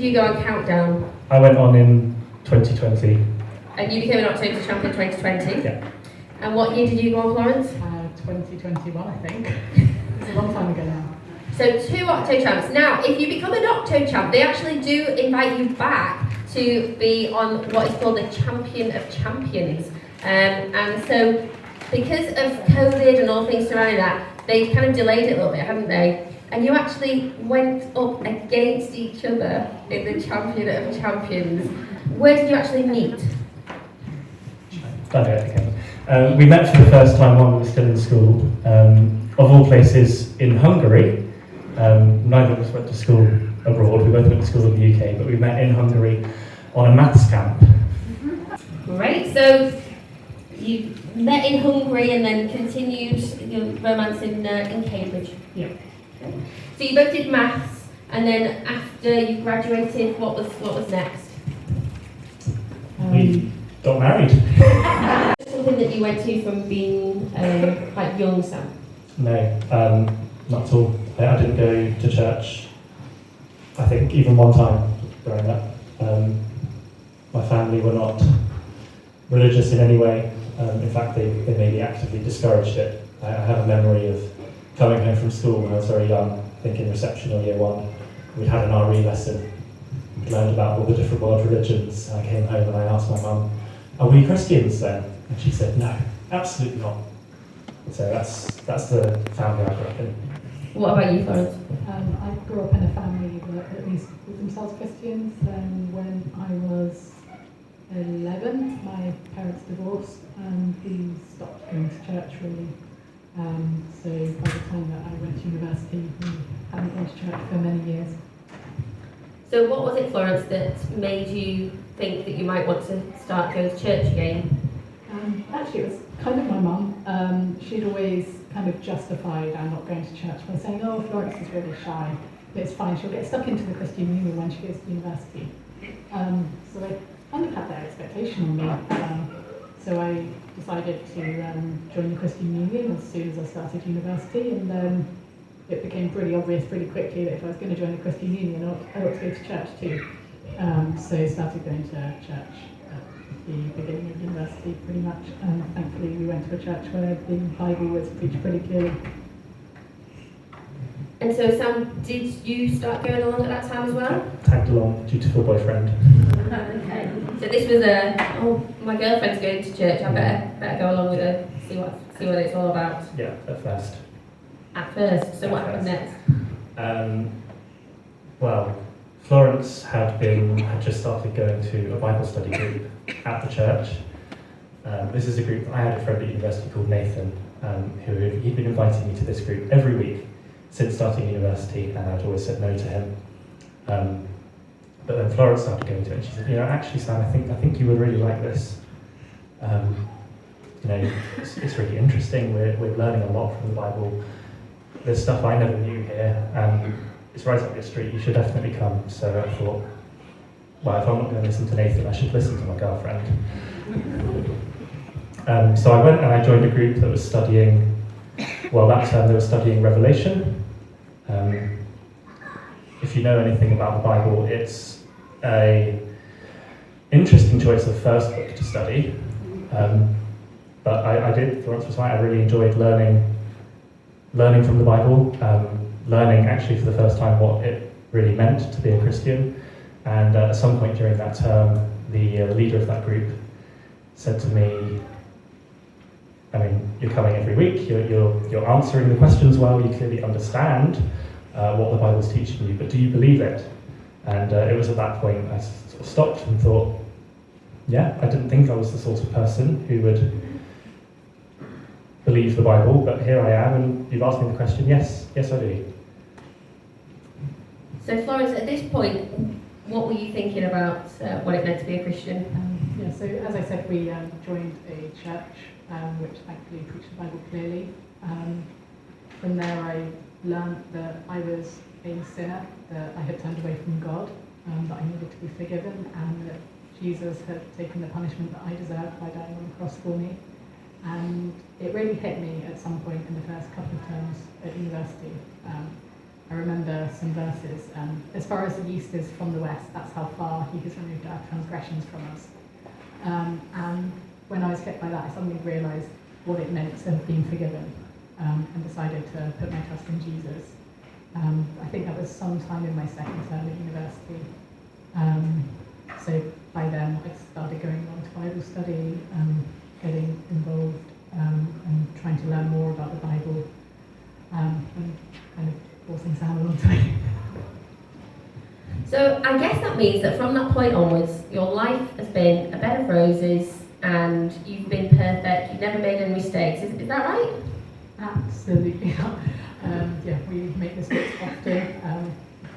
you go on Countdown? I went on in 2020. And you became an October champ in 2020? Yeah. And what year did you go on, Florence? 2021, I think. It's a long time ago now. So 2 Octo champs. Now, if you become an Octo champ, they actually do invite you back to be on what is called the Champion of Champions. And so, because of COVID and all things surrounding that, they kind of delayed it a little bit, haven't they? And you actually went up against each other in the Champion of Champions. Where did you actually meet? We met for the first time while we were still in school. Of all places, in Hungary. Neither of us went to school abroad. We both went to school in the UK, but we met in Hungary on a maths camp. Great. So you met in Hungary and then continued your romance in Cambridge. Yeah. Okay. So you both did maths, and then after you graduated, what was next? We got married. Something that you went to from being quite young, Sam? No, not at all. I didn't go to church, I think, even one time growing up. My family were not religious in any way. In fact, they maybe actively discouraged it. I have a memory of coming home from school when I was very young, I think in reception or year 1. We had an RE lesson, learned about all the different world religions. I came home and I asked my mum, "Are we Christians then?" And she said, "No, absolutely not." So that's the family I grew up in. What about you, Florence? I grew up in a family that at least called themselves Christians. When I was 11, my parents divorced and we stopped going to church really. So by the time that I went to university, we hadn't gone to church for many years. So what was it, Florence, that made you think that you might want to start going to church again? Actually, it was kind of my mum. She'd always kind of justified our not going to church by saying, "Oh, Florence is really shy, but it's fine, she'll get stuck into the Christian Union when she goes to university." So they kind of had that expectation on me. So I decided to join the Christian Union as soon as I started university, and it became pretty obvious pretty quickly that if I was going to join the Christian Union, I ought to go to church too. So I started going to church at the beginning of university pretty much, and thankfully we went to a church where the Bible was preached pretty clearly. And so, Sam, did you start going along at that time as well? Tagged along, dutiful boyfriend. Okay. So this was my girlfriend's going to church, I better go along with her, see what it's all about. Yeah, at first. At first, so what happened next? Well, Florence had just started going to a Bible study group at the church. This is a group, I had a friend at university called Nathan, he'd been inviting me to this group every week since starting university, and I'd always said no to him. But then Florence started going to it, and she said, "Actually, Sam, I think you would really like this. It's really interesting. We're learning a lot from the Bible. There's stuff I never knew here, and it's right up your street. You should definitely come." So I thought, well, if I'm not going to listen to Nathan, I should listen to my girlfriend. So I went and I joined a group that was studying. Well, that term they were studying Revelation. If you know anything about the Bible, it's a interesting choice of first book to study. But I did, Florence was right, I really enjoyed learning from the Bible, learning actually for the first time what it really meant to be a Christian. And at some point during that term, the leader of that group said to me, "You're coming every week, you're answering the questions well, you clearly understand what the Bible's teaching you, but do you believe it?" And it was at that point I sort of stopped and thought, yeah, I didn't think I was the sort of person who would believe the Bible, but here I am, and you've asked me the question, yes I do. So Florence, at this point, what were you thinking about what it meant to be a Christian? So as I said, we joined a church which thankfully preached the Bible clearly. From there I learned that I was a sinner, that I had turned away from God, that I needed to be forgiven, and that Jesus had taken the punishment that I deserved by dying on the cross for me. And it really hit me at some point in the first couple of terms at university. I remember some verses. As far as the east is from the west, that's how far he has removed our transgressions from us. And when I was hit by that, I suddenly realised what it meant to have been forgiven, and decided to put my trust in Jesus. I think that was sometime in my second term at university. So by then I started going on to Bible study, getting involved, and trying to learn more about the Bible, and kind of forcing Sam along to me. So I guess that means that from that point onwards, your life has been a bed of roses and you've been perfect, you've never made any mistakes. Is that right? Absolutely not. Yeah, we make mistakes often.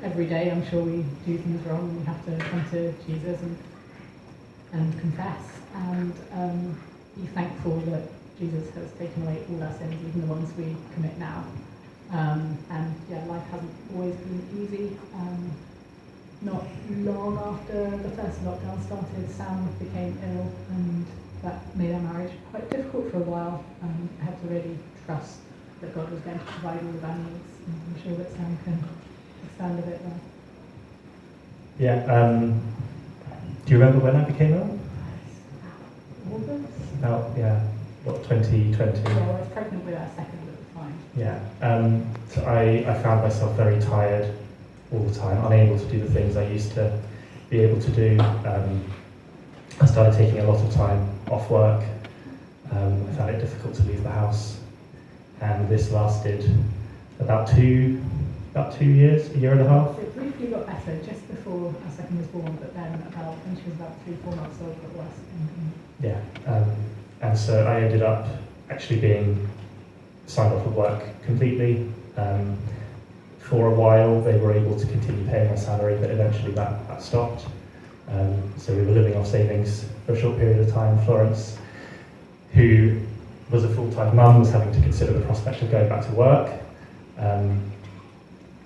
Every day I'm sure we do things wrong and we have to come to Jesus and confess and be thankful that Jesus has taken away all our sins, even the ones we commit now. And yeah, life hasn't always been easy. Not long after the first lockdown started, Sam became ill, and that made our marriage quite difficult for a while. I had to really trust that God was going to provide all of our needs, and I'm sure that Sam can expand a bit there. Yeah. Do you remember when I became ill? August? About 2020. Yeah, I was pregnant with our second at the time. Yeah. So I found myself very tired all the time, unable to do the things I used to be able to do. I started taking a lot of time off work. I found it difficult to leave the house, and this lasted about two years, a year and a half. It briefly got better just before our second was born, but then when she was about 3-4 months old, it got worse. Yeah, and so I ended up actually being signed off of work completely. For a while, they were able to continue paying my salary, but eventually that stopped. So we were living off savings for a short period of time. Florence, who was a full-time mum, was having to consider the prospect of going back to work.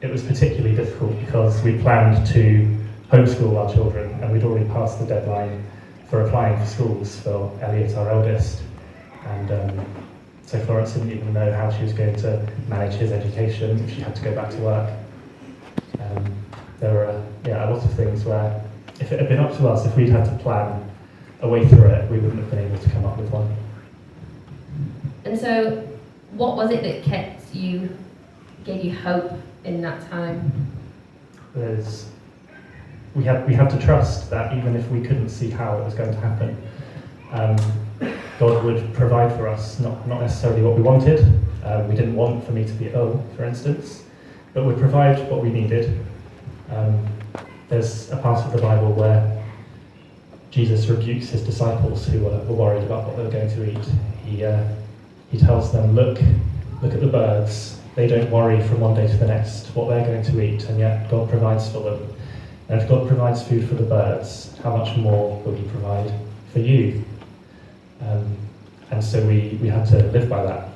It was particularly difficult because we planned to homeschool our children, and we'd already passed the deadline for applying for schools for Elliot, our eldest. And so Florence didn't even know how she was going to manage his education if she had to go back to work. There were a lot of things where, if it had been up to us, if we'd had to plan a way through it, we wouldn't have been able to come up with one. And so what was it that gave you hope in that time? We had to trust that even if we couldn't see how it was going to happen, God would provide for us, not necessarily what we wanted. We didn't want for me to be ill, for instance, but would provide what we needed. There's a part of the Bible where Jesus rebukes his disciples who were worried about what they were going to eat. He tells them, look at the birds. They don't worry from one day to the next what they're going to eat, and yet God provides for them. And if God provides food for the birds, how much more will he provide for you? And so we had to live by that.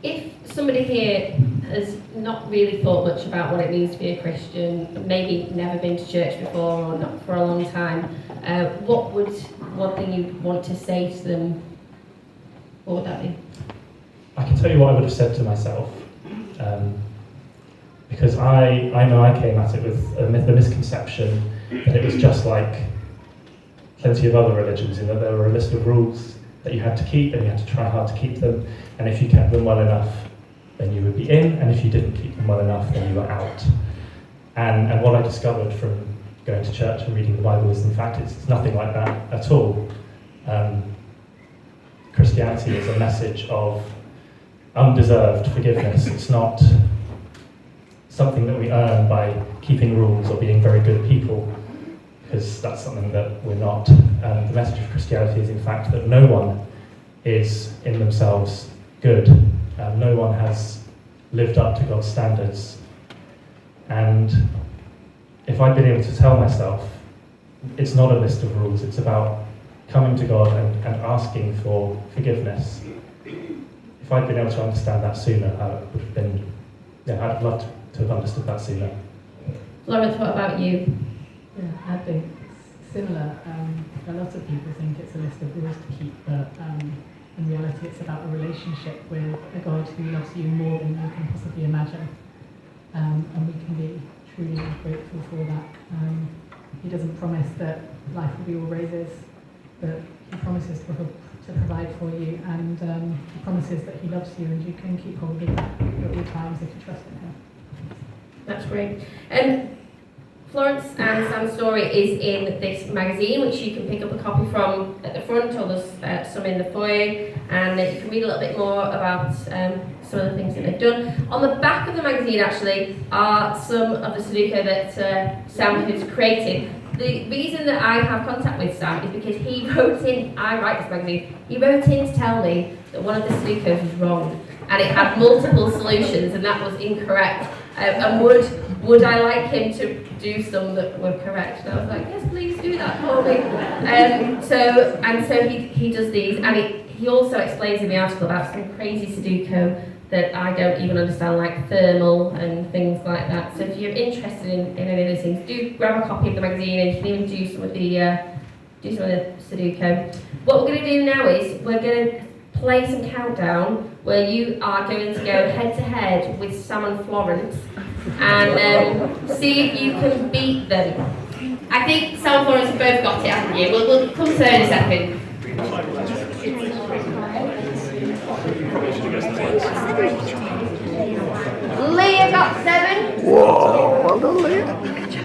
If somebody here has not really thought much about what it means to be a Christian, maybe never been to church before or not for a long time, what would one thing you'd want to say to them? What would that be? I can tell you what I would have said to myself, because I know I came at it with the misconception that it was just like plenty of other religions, in that there were a list of rules that you had to keep, and you had to try hard to keep them, and if you kept them well enough, then you would be in, and if you didn't keep them well enough, then you were out. And what I discovered from going to church and reading the Bible is, in fact, it's nothing like that at all. Christianity is a message of undeserved forgiveness. It's not something that we earn by keeping rules or being very good people, because that's something that we're not. The message of Christianity is, in fact, that no one is in themselves good. No one has lived up to God's standards. And if I'd been able to tell myself, it's not a list of rules, it's about coming to God and asking for forgiveness. If I'd been able to understand that sooner, I'd have loved to have understood that sooner. Florence, what about you? Yeah, I think it's similar. A lot of people think it's a list of rules to keep, but in reality it's about a relationship with a God who loves you more than you can possibly imagine. and we can be truly grateful for that. He doesn't promise that life will be all roses, but he promises to provide for you, and he promises that he loves you, and you can keep hold of that at all times if you trust in him. That's great. Florence and Sam's story is in this magazine, which you can pick up a copy from at the front, or there's some in the foyer, and you can read a little bit more about some of the things that they've done. On the back of the magazine, actually, are some of the Sudoku that Sam has created. The reason that I have contact with Sam is because he wrote in, I write this magazine, he wrote in to tell me that one of the Sudokus was wrong, and it had multiple solutions, and that was incorrect. And would I like him to do some that were correct? And I was like, yes, please do that for me. So he does these, and he also explains in the article about some crazy Sudoku that I don't even understand, like thermal and things like that. So if you're interested in any of those things, do grab a copy of the magazine, and you can even do some of the Sudoku. What we're going to do now is we're going to play some countdown where you are going to go head to head with Sam and Florence and see if you can beat them. I think Sam and Florence have both got it, haven't you? We'll come to in a second. Leah got 7. Whoa, well done, Leah.